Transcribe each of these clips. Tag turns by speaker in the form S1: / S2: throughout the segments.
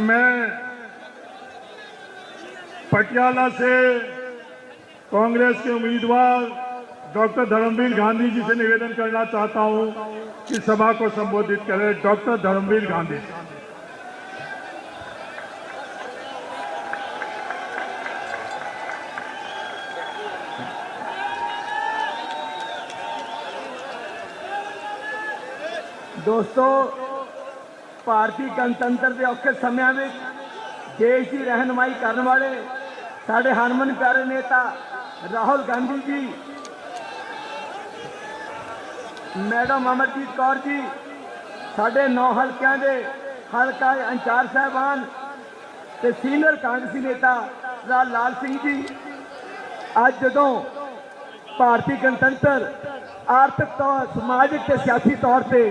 S1: मैं पटियाला से कांग्रेस के उम्मीदवार डॉक्टर धर्मवीर गांधी जी से निवेदन करना चाहता हूं कि सभा को संबोधित करें। डॉक्टर धर्मवीर गांधी।
S2: दोस्तों, भारतीय गणतंत्र के औखे समय में देश की रहनुमाई करने वाले साढ़े हरमन प्यारे नेता राहुल गांधी जी, मैडम अमरजीत कौर जी, साढ़े 9 हल्कों के हल्का इंचार्ज साहबान ते सीनियर कांग्रेसी नेता लाल सिंह जी, अज जो भारतीय गणतंत्र आर्थिक तौर, समाजिक ते सियासी तौर पर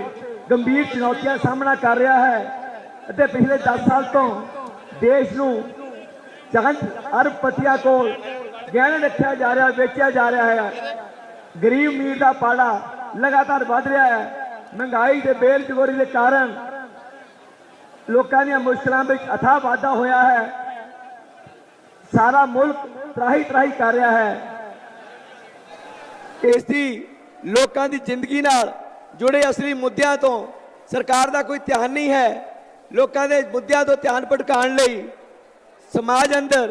S2: गंभीर चुनौतियां सामना कर रहा है। पिछले 10 साल तो देश को चंद अरबपतियों को गहने रखा जा रहा, बेचा जा रहा है। गरीब अमीर का पाड़ा लगातार बढ़ रहा है। महंगाई के बेरोजगारी के कारण लोगों दी मुश्किलों में अथाह वाधा होया है। सारा मुल्क त्राही त्राही कर रहा है। इसकी लोगों की जिंदगी नाल जुड़े असली मुद्दों तो सरकार का कोई ध्यान नहीं है। लोगों के मुद्दों तो ध्यान भटकाने लई समाज अंदर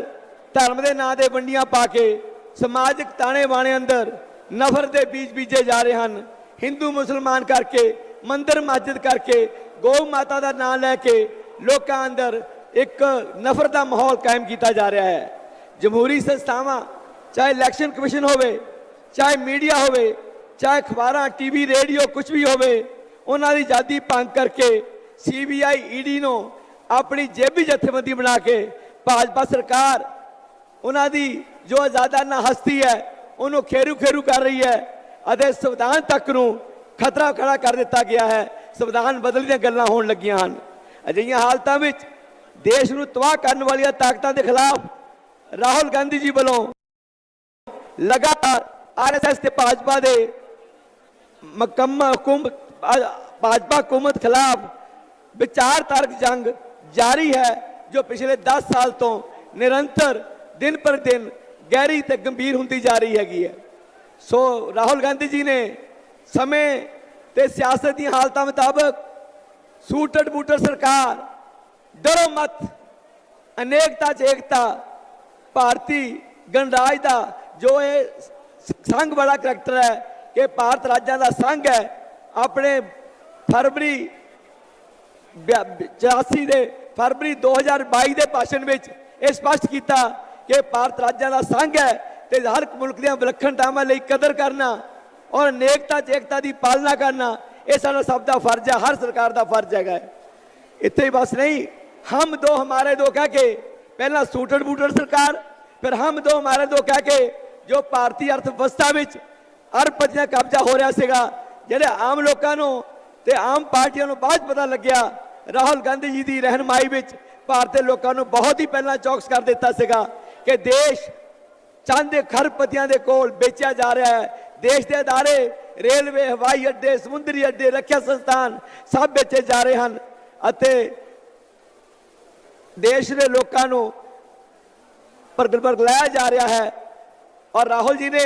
S2: धर्म के नाम से वंडियां पा के समाजिक ताने बाने अंदर नफरत के बीज बीजे जा रहे हैं। हिंदू मुसलमान करके, मंदिर मस्जिद करके, गौ माता का नाम लैके लोगों अंदर एक नफरत का माहौल कायम किया जा रहा है। जमहूरी संस्थावां, चाहे इलैक्शन कमिशन होवे, चाहे मीडिया होवे, चाहे अखबार, टीवी, रेडियो, कुछ भी होवे, उन्होंने आज़ादी भंग करके CBI ED नूं अपनी जेबी जथेबंदी बना के भाजपा सरकार उन्होंने जो आज़ादाना हस्ती है उन्होंने खेरू खेरू कर रही है। अते संविधान तक नूं खतरा खड़ा कर दिता गया है। संविधान बदलने दी गल्लां होण लगियां हन। अजिहियां हालतां विच देश नूं तबाह करने वाली ताकतां दे खिलाफ राहुल गांधी जी वालों लगातार RSS ते भाजपा दे भाजपा हुकूमत खिलाफ विचारधारक जंग जारी है, जो पिछले 10 साल तो निरंतर दिन पर दिन गहरी ते गंभीर होती जा रही है। सो राहुल गांधी जी ने समय ते सियासत की हालत मुताबिक सूटड बूटड सरकार, डरो मत, अनेकता च एकता, भारतीय गणराज का जो ये संघ वाला करैक्टर है कि भारत राज्यों का संघ है, अपने फरवरी 84 के फरवरी 2022 के भाषण में स्पष्ट किया कि भारत राज्यों का संघ है तो हर मुल्क दी विलक्षणतावां लई कदर करना और अनेकता च एकता की पालना करना यह साडा सब का फर्ज है, हर सरकार का फर्ज है। इत्थे ही बस नहीं, हम दो हमारे दो कह के पहला सूटड बूटड सरकार, फिर हम दो हमारे दो कह के जो भारतीय अर्थव्यवस्था में अरबपतियां कब्जा हो रहा सीगा, जिहड़े आम लोगों को ते आम पार्टियों को बाद पता लग्या। राहुल गांधी जी की रहनुमाई में भारतीय लोगों को बहुत ही पहला चौकस कर दिता सीगा कि देश चंद खरबपतियों के कोल बेचा जा रहा है। देश के अदारे, रेलवे, हवाई अड्डे, समुद्री अड्डे, रक्षा संस्थान सब बेचे जा रहे हैं अते देश के लोगों को परगलाया जा रहा है। और राहुल जी ने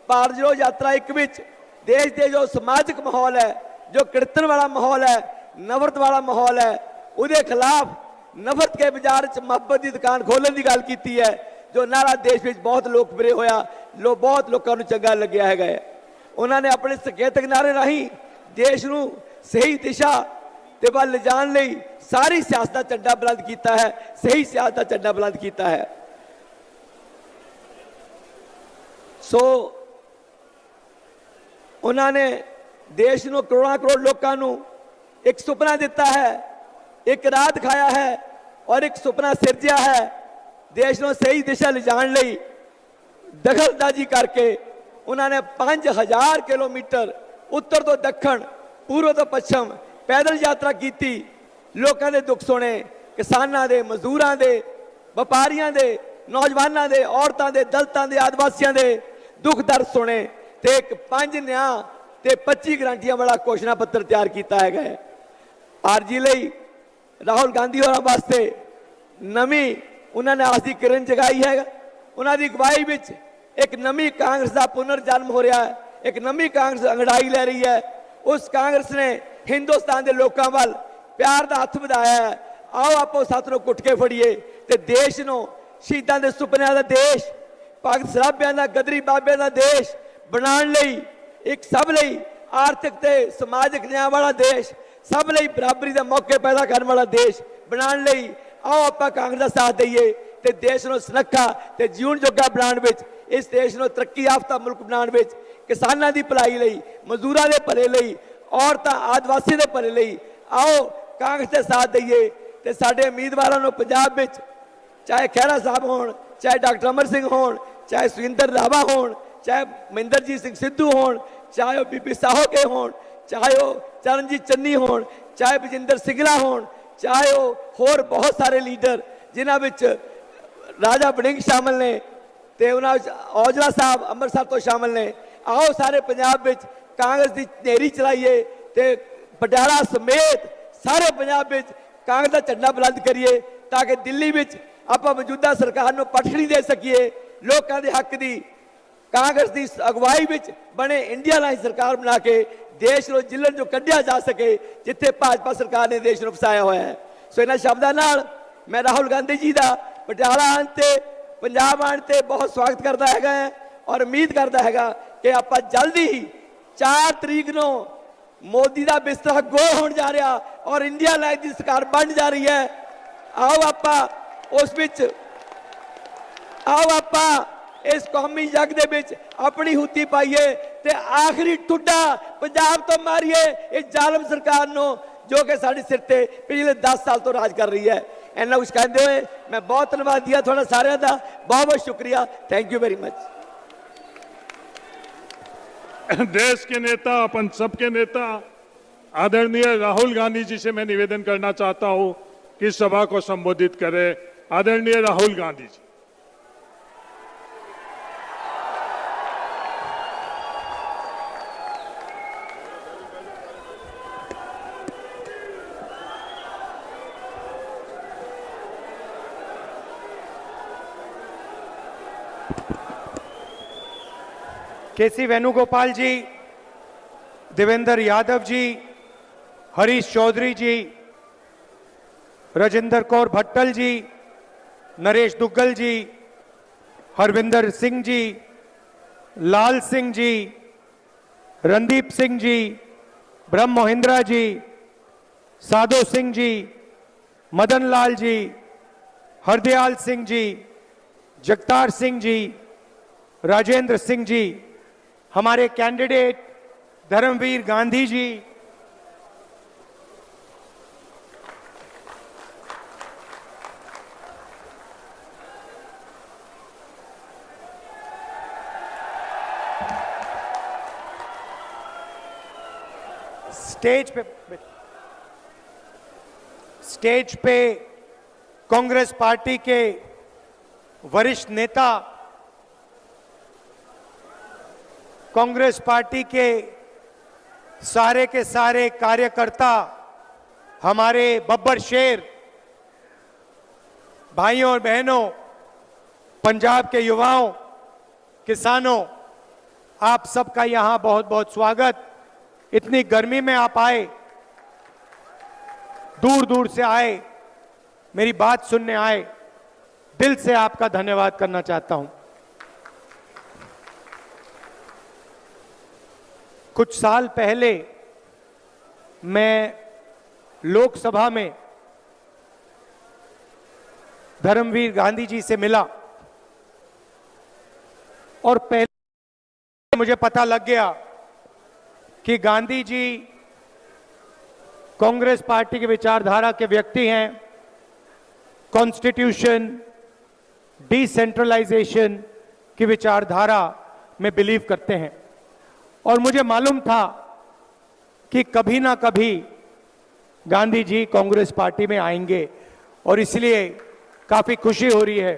S2: भारत जोड़ो यात्रा 1 विच देश के जो समाजिक माहौल है, जो कीर्तन वाला माहौल है, नफरत वाला माहौल है, उसके खिलाफ नफरत के बाजार च मुहब्बत की दुकान खोलने की गल की है, जो नारा देश में बहुत लोकप्रिय होया, बहुत लोगों को चंगा लग्या है। उन्होंने अपने संकेतक नारे राही देश को सही दिशा के वल ले जाने लई सारी सियासत का झंडा बुलंद किया है, सही सियासत का झंडा बुलंद किया है। सो उन्होंने देश को करोड़ों करोड़ लोगों को एक सुपना दिता है, एक राह दिखाया है ਔਰ ਇੱਕ ਸੁਪਨਾ ਸਿਰਜਿਆ ਹੈ ਦੇਸ਼ ਨੂੰ ਸਹੀ ਦਿਸ਼ਾ ਲਿਜਾਣ ਲਈ ਦਖਲਅੰਦਾਜ਼ੀ ਕਰਕੇ ਉਹਨਾਂ ਨੇ 5000 ਕਿਲੋਮੀਟਰ ਉੱਤਰ ਤੋਂ ਦੱਖਣ ਪੂਰਬ ਤੋਂ ਪੱਛਮ ਪੈਦਲ ਯਾਤਰਾ ਕੀਤੀ ਲੋਕਾਂ ਦੇ ਦੁੱਖ ਸੁਣੇ ਕਿਸਾਨਾਂ ਦੇ ਮਜ਼ਦੂਰਾਂ ਦੇ ਵਪਾਰੀਆਂ ਦੇ ਨੌਜਵਾਨਾਂ ਦੇ ਔਰਤਾਂ ਦੇ ਦਲਿਤਾਂ ਦੇ ਆਦਿਵਾਸੀਆਂ ਦੇ ਦੁੱਖ ਦਰਦ ਸੁਣੇ ਤੇ ਇੱਕ 5 ਨਿਆਂ ਤੇ 25 ਗਰੰਟੀਆਂ ਵਾਲਾ ਘੋਸ਼ਣਾ ਪੱਤਰ ਤਿਆਰ ਕੀਤਾ ਹੈਗਾ ਹੈ ਆਰਜੀ ਲਈ ਰਾਹੁਲ ਗਾਂਧੀ ਹੋਰਾਂ ਵਾਸਤੇ ਨਵੀਂ ਉਹਨਾਂ ਨੇ ਆਸ ਦੀ ਕਿਰਨ ਜਗਾਈ ਹੈਗਾ ਉਹਨਾਂ ਦੀ ਅਗਵਾਈ ਵਿੱਚ ਇੱਕ ਨਵੀਂ ਕਾਂਗਰਸ ਦਾ ਪੁਨਰ ਜਨਮ ਹੋ ਰਿਹਾ ਹੈ ਇੱਕ ਨਵੀਂ ਕਾਂਗਰਸ ਅੰਗੜਾਈ ਲੈ ਰਹੀ ਹੈ ਉਸ ਕਾਂਗਰਸ ਨੇ ਹਿੰਦੁਸਤਾਨ ਦੇ ਲੋਕਾਂ ਵੱਲ ਪਿਆਰ ਦਾ ਹੱਥ ਵਧਾਇਆ ਹੈ ਆਓ ਆਪੋ ਸਾਥ ਨੂੰ ਘੁੱਟ ਕੇ ਫੜੀਏ ਤੇ ਦੇਸ਼ ਨੂੰ ਸ਼ਹੀਦਾਂ ਦੇ ਸੁਪਨਿਆਂ ਦਾ ਦੇਸ਼ ਭਗਤ ਸਰਾਭਿਆਂ ਦਾ ਗਦਰੀ ਬਾਬਿਆਂ ਦਾ ਦੇਸ਼ ਬਣਾਉਣ ਲਈ ਇੱਕ ਸਭ ਲਈ ਆਰਥਿਕ ਤੇ ਸਮਾਜਿਕ ਨਿਆਂ ਵਾਲਾ ਦੇਸ਼ ਸਭ ਲਈ ਬਰਾਬਰੀ ਦੇ ਮੌਕੇ ਪੈਦਾ ਕਰਨ ਵਾਲਾ ਦੇਸ਼ ਬਣਾਉਣ ਲਈ ਆਓ ਆਪਾਂ ਕਾਂਗਰਸ ਦਾ ਸਾਥ ਦਈਏ ਤੇ ਦੇਸ਼ ਨੂੰ ਸੁਨੱਖਾ ਤੇ ਜੀਉਣ ਜੋਗਾ ਬਣਾਉਣ ਵਿੱਚ ਇਸ ਦੇਸ਼ ਨੂੰ ਤਰੱਕੀ ਯਾਫਤਾ ਮੁਲਕ ਬਣਾਉਣ ਵਿੱਚ ਕਿਸਾਨਾਂ ਦੀ ਭਲਾਈ ਲਈ ਮਜ਼ਦੂਰਾਂ ਦੇ ਭਲੇ ਲਈ ਔਰਤਾਂ ਆਦਿਵਾਸੀ ਦੇ ਭਲੇ ਲਈ ਆਓ ਕਾਂਗਰਸ ਦੇ ਸਾਥ ਦਈਏ ਤੇ ਸਾਡੇ ਉਮੀਦਵਾਰਾਂ ਨੂੰ ਪੰਜਾਬ ਵਿੱਚ ਚਾਹੇ ਖਹਿਰਾ ਸਾਹਿਬ ਹੋਣ ਚਾਹੇ ਡਾਕਟਰ ਅਮਰ ਸਿੰਘ ਹੋਣ ਚਾਹੇ ਸੁਰਿੰਦਰ ਰਾਵਾ ਹੋਣ ਚਾਹੇ ਮਹਿੰਦਰਜੀਤ ਸਿੰਘ ਸਿੱਧੂ ਹੋਣ ਚਾਹੇ ਉਹ ਬੀਬੀ ਸਾਹੋ ਕੇ ਹੋਣ ਚਾਹੇ ਉਹ ਚਰਨਜੀਤ ਚੰਨੀ ਹੋਣ ਚਾਹੇ ਬਜਿੰਦਰ ਸਿੰਗਲਾ ਹੋਣ ਚਾਹੇ ਉਹ ਹੋਰ ਬਹੁਤ ਸਾਰੇ ਲੀਡਰ ਜਿਨ੍ਹਾਂ ਵਿੱਚ ਰਾਜਾ ਵੜਿੰਗ ਸ਼ਾਮਲ ਨੇ ਤੇ ਉਹਨਾਂ ਵਿੱਚ ਔਜਲਾ ਸਾਹਿਬ ਅੰਮ੍ਰਿਤਸਰ ਤੋਂ ਸ਼ਾਮਲ ਨੇ ਆਓ ਸਾਰੇ ਪੰਜਾਬ ਵਿੱਚ ਕਾਂਗਰਸ ਦੀ ਹਨੇਰੀ ਚਲਾਈਏ ਤੇ ਪਟਿਆਲਾ ਸਮੇਤ ਸਾਰੇ ਪੰਜਾਬ ਵਿੱਚ ਕਾਂਗਰਸ ਦਾ ਝੰਡਾ ਬੁਲੰਦ ਕਰੀਏ ਤਾਂ ਕਿ ਦਿੱਲੀ ਵਿੱਚ ਆਪਾਂ ਮੌਜੂਦਾ ਸਰਕਾਰ ਨੂੰ ਪਟਖਣੀ ਦੇ ਸਕੀਏ ਲੋਕਾਂ ਦੇ ਹੱਕ ਦੀ ਕਾਂਗਰਸ ਦੀ ਅਗਵਾਈ ਵਿੱਚ ਬਣੇ ਇੰਡੀਆ ਲਾਈਨ ਸਰਕਾਰ ਬਣਾ ਕੇ ਦੇਸ਼ ਨੂੰ ਜਿੱਲਣ ਜੋ ਕੱਢਿਆ ਜਾ ਸਕੇ ਜਿੱਥੇ ਭਾਜਪਾ ਸਰਕਾਰ ਨੇ ਦੇਸ਼ ਨੂੰ ਫਸਾਇਆ ਹੋਇਆ ਹੈ ਸੋ ਇਹਨਾਂ ਸ਼ਬਦਾਂ ਨਾਲ ਮੈਂ ਰਾਹੁਲ ਗਾਂਧੀ ਜੀ ਦਾ ਪਟਿਆਲਾ ਆਉਣ ਤੇ ਪੰਜਾਬ ਆਉਣ ਤੇ ਬਹੁਤ ਸਵਾਗਤ ਕਰਦਾ ਹੈਗਾ ਔਰ ਉਮੀਦ ਕਰਦਾ ਹੈਗਾ ਕਿ ਆਪਾਂ ਜਲਦੀ ਹੀ 4 ਤਰੀਕ ਨੂੰ ਮੋਦੀ ਦਾ ਬਿਸਤਰਾ ਗੋਲ ਹੋਣ ਜਾ ਰਿਹਾ ਔਰ ਇੰਡੀਆ ਲਾਈਨ ਦੀ ਸਰਕਾਰ ਬਣ ਜਾ ਰਹੀ ਹੈ ਆਓ ਆਪਾਂ ਉਸ ਵਿੱਚ ਆਓ ਆਪਾਂ ਇਸ ਕੌਮੀ ਜੰਗ ਦੇ ਵਿੱਚ ਆਪਣੀ ਹੁੱਤੀ ਪਾਈਏ ਤੇ ਆਖਰੀ ਟੁੱਡਾ ਪੰਜਾਬ ਤੋਂ ਮਾਰੀਏ ਇਹ ਜ਼ਾਲਮ ਸਰਕਾਰ ਨੂੰ ਜੋ ਕਿ ਸਾਡੇ ਸਿਰ ਤੇ ਪਿਛਲੇ 10 ਸਾਲ ਤੋਂ ਰਾਜ ਕਰ ਰਹੀ ਹੈ ਇੰਨਾ ਕੁਝ ਕਹਿੰਦੇ ਹੋਏ ਮੈਂ ਬਹੁਤ ਧੰਨਵਾਦੀ ਹਾਂ ਤੁਹਾਡਾ ਸਾਰਿਆਂ ਦਾ ਬਹੁਤ ਬਹੁਤ शुक्रिया थैंक यू वेरी मच
S1: देश के नेता अपन सबके नेता आदरणीय राहुल गांधी जी से मैं निवेदन करना चाहता हूं कि सभा को संबोधित करें आदरणीय राहुल गांधी जी
S3: केसी वेणुगोपाल जी, देवेंद्र यादव जी, हरीश चौधरी जी, राजेंद्र कौर भट्टल जी, नरेश दुग्गल जी, हरविंदर सिंह जी, लाल सिंह जी, रणदीप सिंह जी, ब्रह्म मोहिंद्रा जी, साधो सिंह जी, मदन लाल जी, हरदयाल सिंह जी, जगतार सिंह जी, राजेंद्र सिंह जी, हमारे कैंडिडेट धर्मवीर गांधी जी, स्टेज पे कांग्रेस पार्टी के वरिष्ठ नेता, कांग्रेस पार्टी के सारे कार्यकर्ता, हमारे बब्बर शेर, भाइयों और बहनों, पंजाब के युवाओं, किसानों, आप सबका यहां बहुत बहुत स्वागत। इतनी गर्मी में आप आए, दूर दूर से आए, मेरी बात सुनने आए, दिल से आपका धन्यवाद करना चाहता हूं। कुछ साल पहले मैं लोकसभा में धर्मवीर गांधी जी से मिला और पहले मुझे पता लग गया कि गांधी जी कांग्रेस पार्टी की विचारधारा के व्यक्ति हैं कॉन्स्टिट्यूशन, डिसेंट्रलाइजेशन की विचारधारा में बिलीव करते हैं। और मुझे मालूम था कि कभी ना कभी गांधी जी कांग्रेस पार्टी में आएंगे और इसलिए काफी खुशी हो रही है।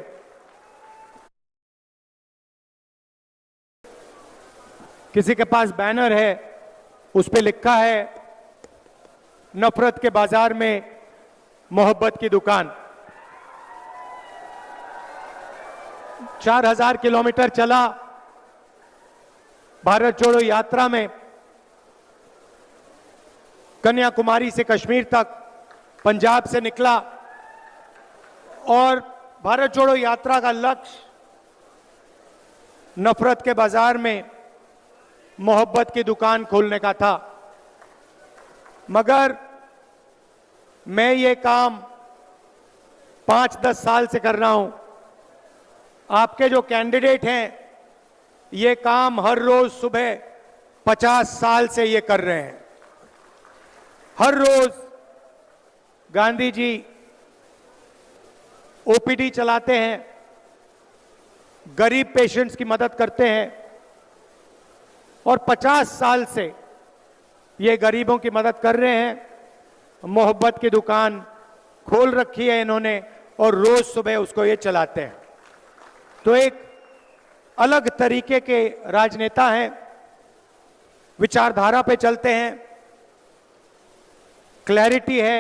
S3: किसी के पास बैनर है, उस पे लिखा है नफरत के बाजार में मोहब्बत की दुकान। 4000 किलोमीटर चला भारत जोड़ो यात्रा में, कन्याकुमारी से कश्मीर तक, पंजाब से निकला और भारत जोड़ो यात्रा का लक्ष्य नफरत के बाजार में मोहब्बत की दुकान खोलने का था। मगर मैं ये काम 5-10 साल से कर रहा हूं। आपके जो कैंडिडेट हैं ये काम हर रोज सुबह 50 साल से ये कर रहे हैं। हर रोज गांधी जी ओपीडी चलाते हैं, गरीब पेशेंट्स की मदद करते हैं और 50 साल से ये गरीबों की मदद कर रहे हैं। मोहब्बत की दुकान खोल रखी है इन्होंने और रोज सुबह उसको ये चलाते हैं। तो एक अलग तरीके के राजनेता हैं, विचारधारा पे चलते हैं, क्लैरिटी है,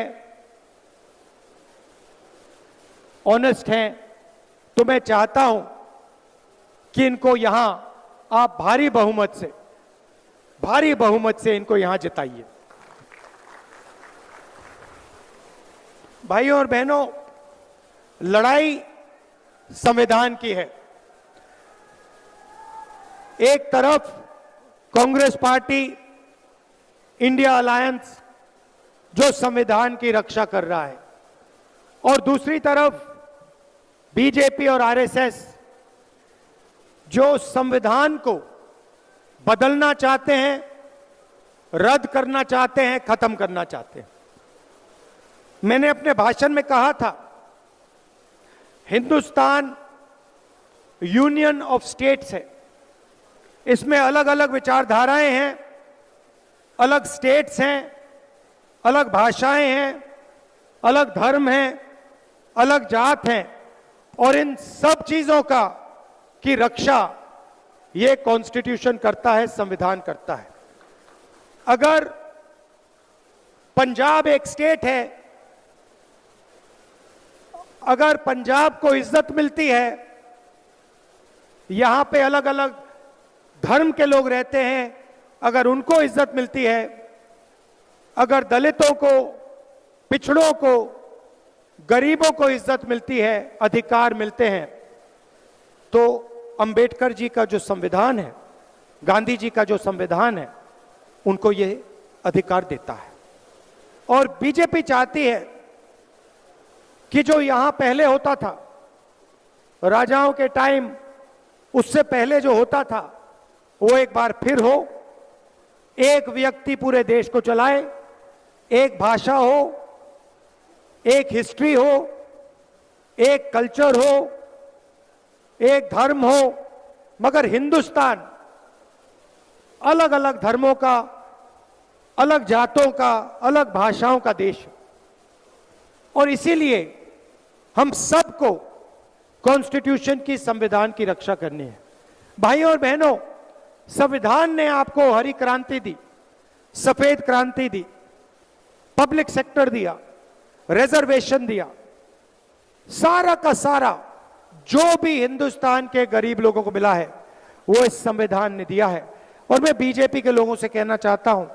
S3: ऑनेस्ट हैं। तो मैं चाहता हूं कि इनको यहां आप भारी बहुमत से इनको यहां जिताइए। भाइयों और बहनों, लड़ाई संविधान की है। एक तरफ कांग्रेस पार्टी, इंडिया अलायंस जो संविधान की रक्षा कर रहा है और दूसरी तरफ बीजेपी और आरएसएस जो संविधान को बदलना चाहते हैं, रद्द करना चाहते हैं, खत्म करना चाहते हैं। मैंने अपने भाषण में कहा था, हिंदुस्तान यूनियन ऑफ स्टेट्स है। इसमें अलग अलग विचारधाराएं हैं, अलग स्टेट्स हैं, अलग भाषाएं हैं, अलग धर्म हैं, अलग जात हैं और इन सब चीजों की रक्षा ये कॉन्स्टिट्यूशन करता है, संविधान करता है। अगर पंजाब एक स्टेट है, अगर पंजाब को इज्जत मिलती है, यहां पे अलग अलग धर्म के लोग रहते हैं, अगर उनको इज्जत मिलती है, अगर दलितों को, पिछड़ों को, गरीबों को इज्जत मिलती है, अधिकार मिलते हैं, तो अंबेडकर जी का जो संविधान है, गांधी जी का जो संविधान है, उनको ये अधिकार देता है। और बीजेपी चाहती है कि जो यहां पहले होता था, राजाओं के टाइम, उससे पहले जो होता था, वो एक बार फिर हो। एक व्यक्ति पूरे देश को चलाए, एक भाषा हो, एक हिस्ट्री हो, एक कल्चर हो, एक धर्म हो, मगर हिंदुस्तान अलग अलग धर्मों का, अलग जातों का, अलग भाषाओं का देश है। और इसीलिए हम सबको कॉन्स्टिट्यूशन की, संविधान की रक्षा करनी है। भाइयों और बहनों, संविधान ने आपको हरी क्रांति दी, सफेद क्रांति दी, पब्लिक सेक्टर दिया, रिजर्वेशन दिया, सारा का सारा जो भी हिंदुस्तान के गरीब लोगों को मिला है वो इस संविधान ने दिया है। और मैं बीजेपी के लोगों से कहना चाहता हूं,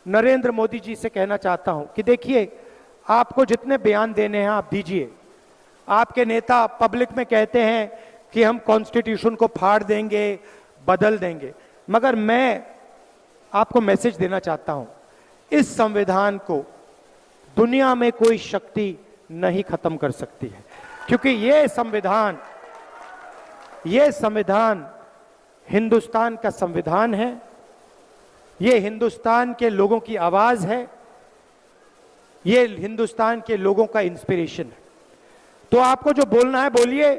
S3: नरेंद्र मोदी जी से कहना चाहता हूं कि देखिए, आपको जितने बयान देने हैं आप दीजिए। आपके नेता पब्लिक में कहते हैं कि हम कॉन्स्टिट्यूशन को फाड़ देंगे, बदल देंगे, मगर मैं आपको मैसेज देना चाहता हूं, इस संविधान को दुनिया में कोई शक्ति नहीं खत्म कर सकती है, क्योंकि ये संविधान हिंदुस्तान का संविधान है, ये हिंदुस्तान के लोगों की आवाज है, ये हिंदुस्तान के लोगों का इंस्पिरेशन है। तो आपको जो बोलना है बोलिए,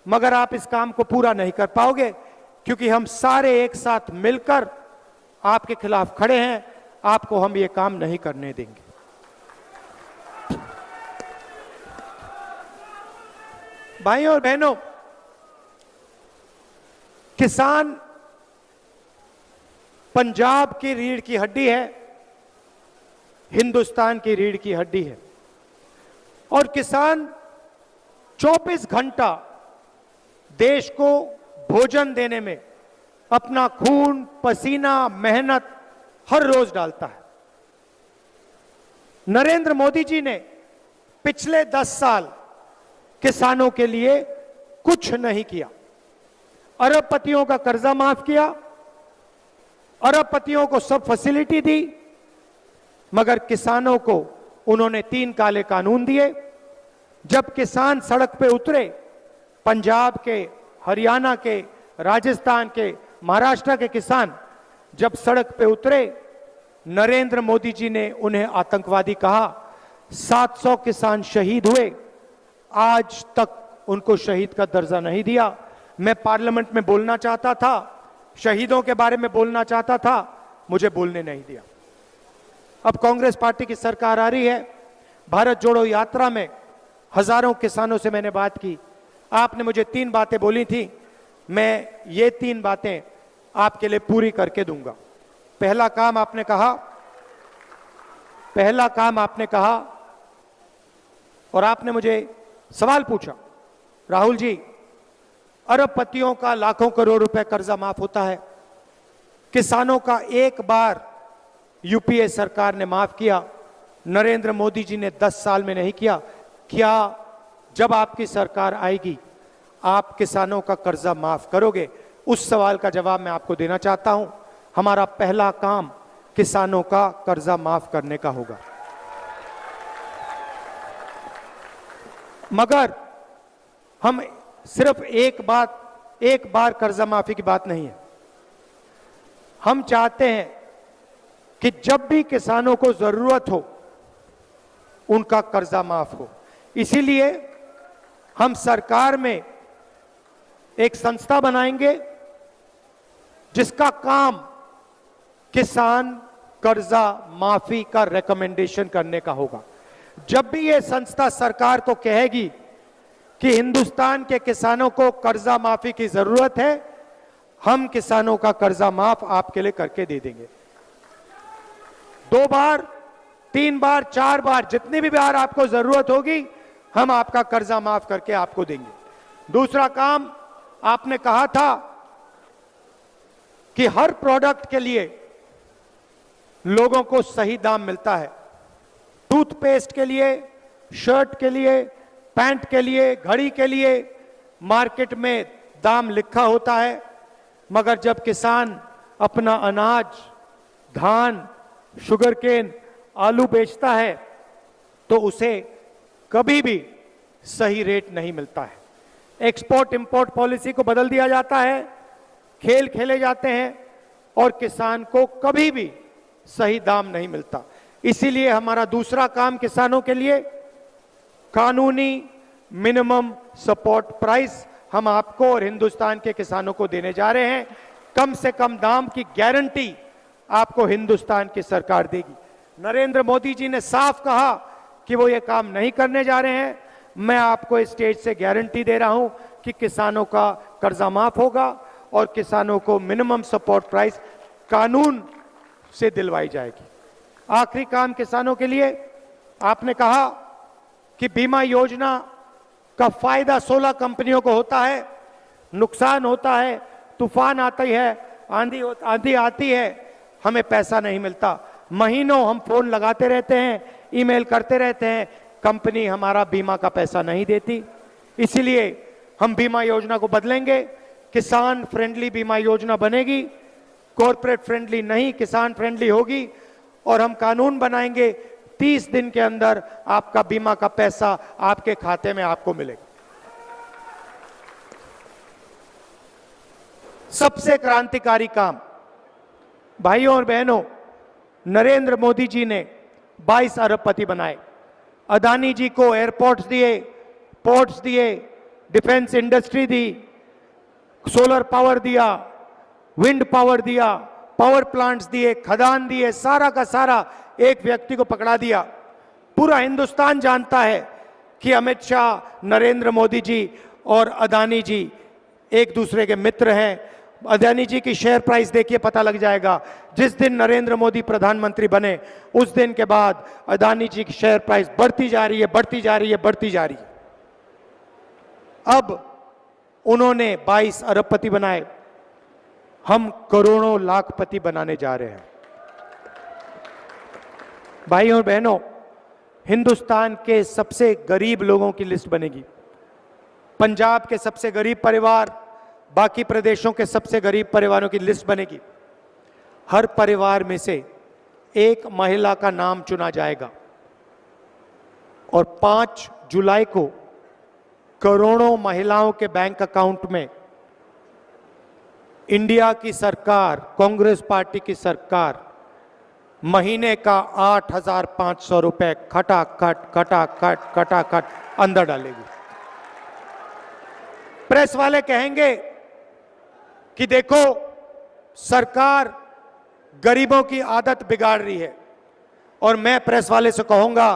S3: मगर आप इस काम को पूरा नहीं कर पाओगे, क्योंकि हम सारे एक साथ मिलकर आपके खिलाफ खड़े हैं। आपको हम ये काम नहीं करने देंगे। भाइयों और बहनों, किसान पंजाब की रीढ़ की हड्डी है, हिंदुस्तान की रीढ़ की हड्डी है। और किसान 24 घंटा देश को भोजन देने में अपना खून, पसीना, मेहनत हर रोज डालता है। नरेंद्र मोदी जी ने पिछले 10 साल किसानों के लिए कुछ नहीं किया। अरबपतियों का कर्जा माफ किया, अरबपतियों को सब फैसिलिटी दी, मगर किसानों को उन्होंने 3 काले कानून दिए। जब किसान सड़क पे उतरे, पंजाब के, हरियाणा के, राजस्थान के, महाराष्ट्र के किसान जब सड़क पे उतरे, नरेंद्र मोदी जी ने उन्हें आतंकवादी कहा। 700 किसान शहीद हुए, आज तक उनको शहीद का दर्जा नहीं दिया। मैं पार्लियामेंट में बोलना चाहता था, शहीदों के बारे में बोलना चाहता था, मुझे बोलने नहीं दिया। अब कांग्रेस पार्टी की सरकार आ रही है। भारत जोड़ो यात्रा में हजारों किसानों से मैंने बात की। आपने मुझे 3 बातें बोली थी, मैं ये 3 बातें आपके लिए पूरी करके दूंगा। पहला काम आपने कहा और आपने मुझे सवाल पूछा, राहुल जी, अरबपतियों का लाखों करोड़ रुपए कर्जा माफ होता है, किसानों का एक बार यूपीए सरकार ने माफ किया, नरेंद्र मोदी जी ने 10 साल में नहीं किया। क्या जब आपकी सरकार आएगी आप किसानों का कर्जा माफ करोगे? उस सवाल का जवाब मैं आपको देना चाहता हूं। हमारा पहला काम किसानों का कर्जा माफ करने का होगा। मगर हम सिर्फ एक बार कर्जा माफी की बात नहीं है। हम चाहते हैं कि जब भी किसानों को जरूरत हो उनका कर्जा माफ हो। इसीलिए हम सरकार में एक संस्था बनाएंगे जिसका काम किसान कर्जा माफी का रिकमेंडेशन करने का होगा। जब भी यह संस्था सरकार को कहेगी कि हिंदुस्तान के किसानों को कर्जा माफी की जरूरत है, हम किसानों का कर्जा माफ आपके लिए करके दे देंगे। 2 बार, 3 बार, 4 बार, जितनी भी बार आपको जरूरत होगी हम आपका कर्जा माफ करके आपको देंगे। दूसरा काम, आपने कहा था कि हर प्रोडक्ट के लिए लोगों को सही दाम मिलता है। टूथपेस्ट के लिए, शर्ट के लिए, पैंट के लिए, घड़ी के लिए मार्केट में दाम लिखा होता है, मगर जब किसान अपना अनाज, धान, शुगरकेन, आलू बेचता है तो उसे कभी भी सही रेट नहीं मिलता है। एक्सपोर्ट इंपोर्ट पॉलिसी को बदल दिया जाता है, खेल खेले जाते हैं और किसान को कभी भी सही दाम नहीं मिलता। इसीलिए हमारा दूसरा काम किसानों के लिए कानूनी मिनिमम सपोर्ट प्राइस हम आपको और हिंदुस्तान के किसानों को देने जा रहे हैं। कम से कम दाम की गारंटी आपको हिंदुस्तान की सरकार देगी। नरेंद्र मोदी जी ने साफ कहा कि वो ये काम नहीं करने जा रहे हैं। मैं आपको इस स्टेज से गारंटी दे रहा हूं कि किसानों का कर्जा माफ होगा और किसानों को मिनिमम सपोर्ट प्राइस कानून से दिलवाई जाएगी। आखिरी काम किसानों के लिए, आपने कहा कि बीमा योजना का फायदा 16 कंपनियों को होता है, नुकसान होता है, तूफान आती है, आंधी आती है, हमें पैसा नहीं मिलता। महीनों हम फोन लगाते रहते हैं, ईमेल करते रहते हैं, कंपनी हमारा बीमा का पैसा नहीं देती। इसीलिए हम बीमा योजना को बदलेंगे, किसान फ्रेंडली बीमा योजना बनेगी, कॉर्पोरेट फ्रेंडली नहीं, किसान फ्रेंडली होगी। और हम कानून बनाएंगे 30 दिन के अंदर आपका बीमा का पैसा आपके खाते में आपको मिलेगा। सबसे क्रांतिकारी काम, भाइयों और बहनों, नरेंद्र मोदी जी ने 22 अरबपति बनाए, अदानी जी को एयरपोर्ट्स दिए, पोर्ट्स दिए, डिफेंस इंडस्ट्री दी, सोलर पावर दिया, विंड पावर दिया, पावर प्लांट्स दिए, खदान दिए, सारा का सारा एक व्यक्ति को पकड़ा दिया। पूरा हिंदुस्तान जानता है कि अमित शाह, नरेंद्र मोदी जी और अदानी जी एक दूसरे के मित्र हैं। अदानी जी की शेयर प्राइस देखिए, पता लग जाएगा। जिस दिन नरेंद्र मोदी प्रधानमंत्री बने उस दिन के बाद अदानी जी की शेयर प्राइस बढ़ती जा रही है, बढ़ती जा रही है, बढ़ती जा रही है। अब उन्होंने 22 अरबपति बनाए, हम करोड़ों लाखपति बनाने जा रहे हैं। भाइयों और बहनों, हिंदुस्तान के सबसे गरीब लोगों की लिस्ट बनेगी। पंजाब के सबसे गरीब परिवार, बाकी प्रदेशों के सबसे गरीब परिवारों की लिस्ट बनेगी। हर परिवार में से एक महिला का नाम चुना जाएगा और 5 जुलाई को करोड़ों महिलाओं के बैंक अकाउंट में इंडिया की सरकार, कांग्रेस पार्टी की सरकार महीने का 8,500 रुपए खटाखट अंदर डालेगी। प्रेस वाले कहेंगे कि देखो सरकार गरीबों की आदत बिगाड़ रही है, और मैं प्रेस वाले से कहूंगा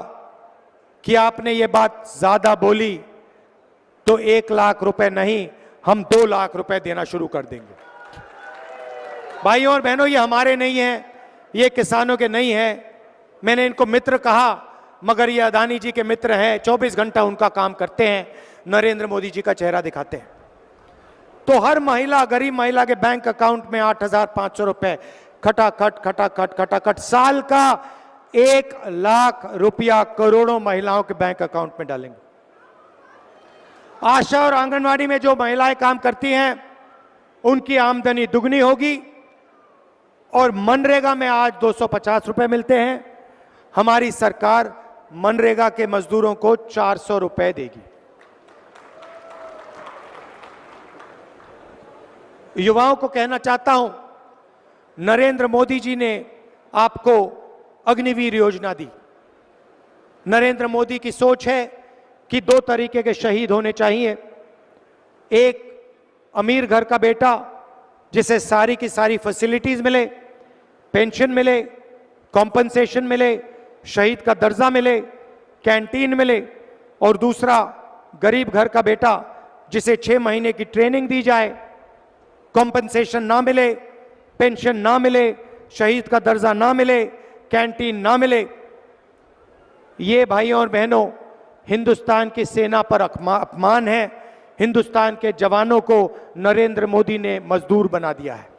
S3: कि आपने ये बात ज्यादा बोली तो 1 लाख रुपए नहीं, हम 2 लाख रुपए देना शुरू कर देंगे। भाइयों और बहनों, ये हमारे नहीं हैं, ये किसानों के नहीं हैं। मैंने इनको मित्र कहा, मगर ये अदानी जी के मित्र हैं, 24 घंटा उनका काम करते हैं, नरेंद्र मोदी जी का चेहरा दिखाते हैं। तो हर महिला, गरीब महिला के बैंक अकाउंट में 8,500 रुपए खटाखट साल का 1 लाख रुपया करोड़ों महिलाओं के बैंक अकाउंट में डालेंगे। आशा और आंगनवाड़ी में जो महिलाएं काम करती हैं उनकी आमदनी दुगनी होगी, और मनरेगा में आज 250 रुपए मिलते हैं। हमारी सरकार मनरेगा के मजदूरों को 400 रुपए देगी। युवाओं को कहना चाहता हूं, नरेंद्र मोदी जी ने आपको अग्निवीर योजना दी। नरेंद्र मोदी की सोच है कि 2 तरीके के शहीद होने चाहिए। एक अमीर घर का बेटा जिसे सारी की सारी फैसिलिटीज मिले, पेंशन मिले, कॉम्पनसेशन मिले, शहीद का दर्जा मिले, कैंटीन मिले, और दूसरा गरीब घर का बेटा जिसे 6 महीने की ट्रेनिंग दी जाए, कॉम्पनसेशन ना मिले, पेंशन ना मिले, शहीद का दर्जा ना मिले, कैंटीन ना मिले। ये भाइयों और बहनों हिंदुस्तान की सेना पर अपमान है। हिंदुस्तान के जवानों को नरेंद्र मोदी ने मजदूर बना दिया है।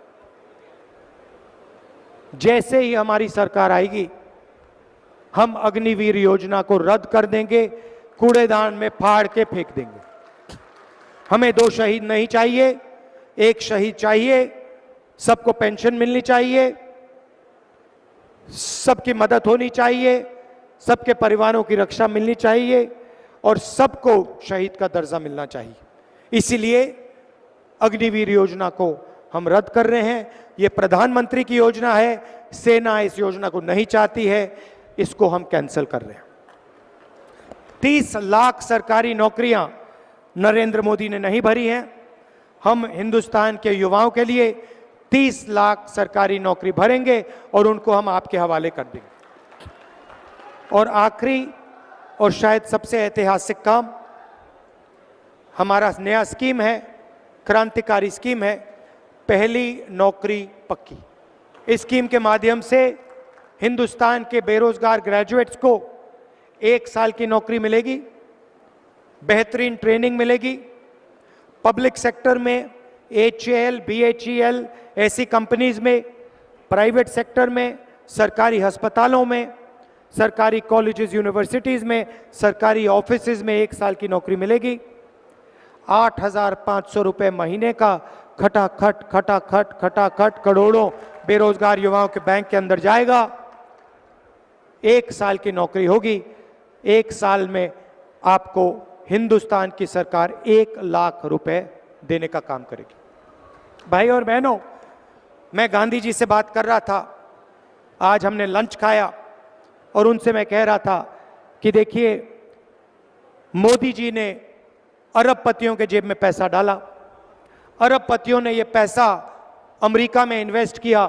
S3: जैसे ही हमारी सरकार आएगी, हम अग्निवीर योजना को रद्द कर देंगे, कूड़ेदान में फाड़ के फेंक देंगे। हमें 2 शहीद नहीं चाहिए, 1 शहीद चाहिए। सबको पेंशन मिलनी चाहिए, सबकी मदद होनी चाहिए, सबके परिवारों की रक्षा मिलनी चाहिए, और सबको शहीद का दर्जा मिलना चाहिए। इसीलिए अग्निवीर योजना को हम रद्द कर रहे हैं। ये प्रधानमंत्री की योजना है, सेना इस योजना को नहीं चाहती है, इसको हम कैंसिल कर रहे हैं। 30 लाख सरकारी नौकरियां नरेंद्र मोदी ने नहीं भरी हैं। हम हिंदुस्तान के युवाओं के लिए 30 लाख सरकारी नौकरी भरेंगे और उनको हम आपके हवाले कर देंगे। और आखिरी और शायद सबसे ऐतिहासिक काम, हमारा नया स्कीम है, क्रांतिकारी स्कीम है, पहली नौकरी पक्की। इस स्कीम के माध्यम से हिंदुस्तान के बेरोजगार ग्रेजुएट्स को 1 साल की नौकरी मिलेगी, बेहतरीन ट्रेनिंग मिलेगी। पब्लिक सेक्टर में HAL, BHEL ऐसी कंपनीज में, प्राइवेट सेक्टर में, सरकारी अस्पतालों में, सरकारी कॉलेजेस यूनिवर्सिटीज में, सरकारी ऑफिसेज में 1 साल की नौकरी मिलेगी। 8,500 रुपए महीने का खटाखट करोड़ों बेरोजगार युवाओं के बैंक के अंदर जाएगा। 1 साल की नौकरी होगी। 1 साल में आपको हिंदुस्तान की सरकार 1 लाख रुपए देने का काम करेगी। भाई और बहनों, मैं गांधी जी से बात कर रहा था, आज हमने लंच खाया और उनसे मैं कह रहा था कि देखिए, मोदी जी ने अरबपतियों के जेब में पैसा डाला। अरबपतियों ने ये पैसा अमेरिका में इन्वेस्ट किया,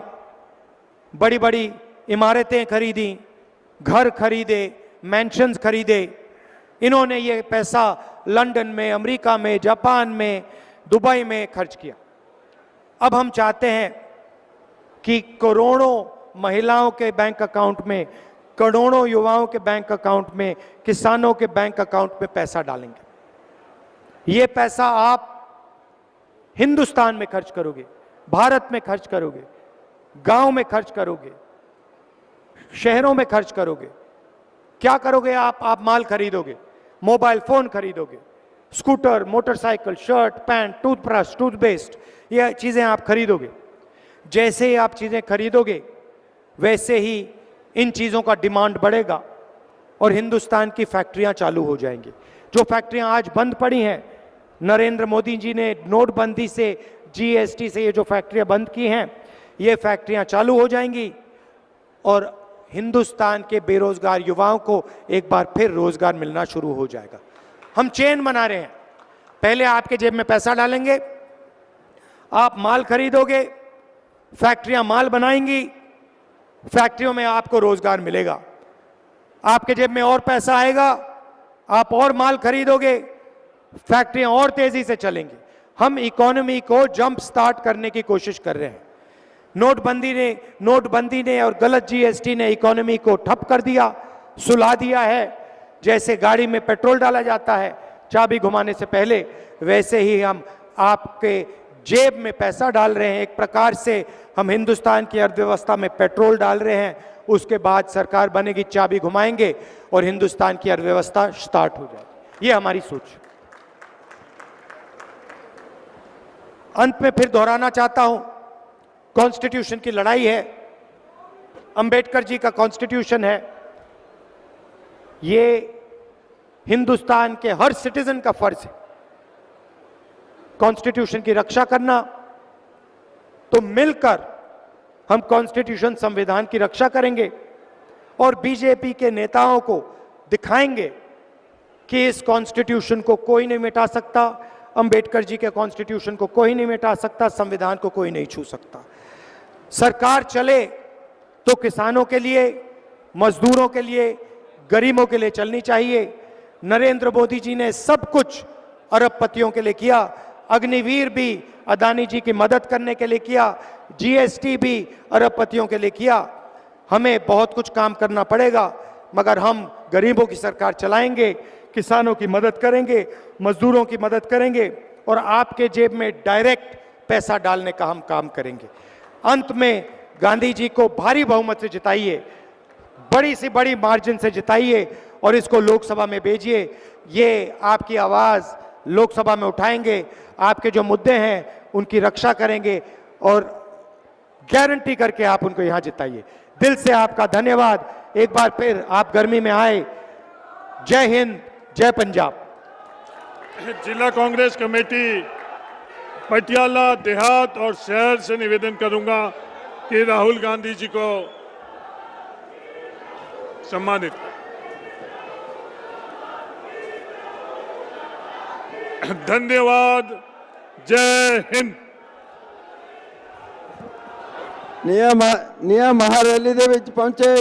S3: बड़ी बड़ी इमारतें खरीदी, घर खरीदे, मैंशंस खरीदे। इन्होंने ये पैसा लंदन में, अमेरिका में, जापान में, दुबई में खर्च किया। अब हम चाहते हैं कि करोड़ों महिलाओं के बैंक अकाउंट में, करोड़ों युवाओं के बैंक अकाउंट में, किसानों के बैंक अकाउंट में पैसा डालेंगे। ये पैसा आप हिंदुस्तान में खर्च करोगे, भारत में खर्च करोगे, गांव में खर्च करोगे, शहरों में खर्च करोगे। क्या करोगे आप माल खरीदोगे, मोबाइल फोन खरीदोगे, scooter, motorcycle, shirt, pant, toothbrush, toothpaste, ये चीजें आप खरीदोगे। जैसे ही आप चीजें खरीदोगे वैसे ही इन चीजों का डिमांड बढ़ेगा और हिंदुस्तान की फैक्ट्रियां चालू हो जाएंगी। जो फैक्ट्रियां आज बंद पड़ी हैं, नरेंद्र मोदी जी ने नोटबंदी से, जीएसटी से ये जो फैक्ट्रियां बंद की हैं, ये फैक्ट्रियां चालू हो जाएंगी और हिंदुस्तान के बेरोजगार युवाओं को एक बार फिर रोजगार मिलना शुरू हो जाएगा। हम चेन बना रहे हैं। पहले आपके जेब में पैसा डालेंगे, आप माल खरीदोगे, फैक्ट्रियां माल बनाएंगी, फैक्ट्रियों में आपको रोजगार मिलेगा। आपके जेब में और पैसा आएगा, आप और माल खरीदोगे, फैक्ट्रियां और तेजी से चलेंगी। हम इकोनॉमी को जंप स्टार्ट करने की कोशिश कर रहे हैं। नोटबंदी ने और गलत जीएसटी ने इकोनॉमी को ठप कर दिया, सुला दिया है। जैसे गाड़ी में पेट्रोल डाला जाता है चाबी घुमाने से पहले, वैसे ही हम आपके जेब में पैसा डाल रहे हैं। एक प्रकार से हम हिंदुस्तान की अर्थव्यवस्था में पेट्रोल डाल रहे हैं। उसके बाद सरकार बनेगी, चाबी घुमाएंगे और हिंदुस्तान की अर्थव्यवस्था स्टार्ट हो जाएगी। ये हमारी सोच। अंत में फिर दोहराना चाहता हूं, कॉन्स्टिट्यूशन की लड़ाई है, अंबेडकर जी का कॉन्स्टिट्यूशन है। ये हिंदुस्तान के हर सिटीजन का फर्ज है कॉन्स्टिट्यूशन की रक्षा करना। तो मिलकर हम कॉन्स्टिट्यूशन, संविधान की रक्षा करेंगे और बीजेपी के नेताओं को दिखाएंगे कि इस कॉन्स्टिट्यूशन को कोई नहीं मिटा सकता, अंबेडकर जी के कॉन्स्टिट्यूशन को कोई नहीं मिटा सकता, संविधान को कोई नहीं छू सकता। सरकार चले तो किसानों के लिए, मजदूरों के लिए, गरीबों के लिए चलनी चाहिए। नरेंद्र मोदी जी ने सब कुछ अरबपतियों के लिए किया। अग्निवीर भी अदानी जी की मदद करने के लिए किया, जीएसटी भी अरबपतियों के लिए किया। हमें बहुत कुछ काम करना पड़ेगा, मगर हम गरीबों की सरकार चलाएंगे, किसानों की मदद करेंगे, मजदूरों की मदद करेंगे और आपके जेब में डायरेक्ट पैसा डालने का हम काम करेंगे। अंत में गांधी जी को भारी बहुमत से जिताइए, बड़ी से बड़ी मार्जिन से जिताइए और इसको लोकसभा में भेजिए। ये आपकी आवाज लोकसभा में उठाएंगे, आपके जो मुद्दे हैं उनकी रक्षा करेंगे और गारंटी करके आप उनको यहां जिताइए। दिल से आपका धन्यवाद। एक बार फिर आप गर्मी में आए। जय हिंद, जय पंजाब।
S1: जिला कांग्रेस कमेटी पटियाला देहात और शहर से निवेदन करूंगा कि राहुल गांधी जी को सम्मानित करें। धन्यवाद। जय हिंद।
S4: निया महारैली दे विच पहुंचे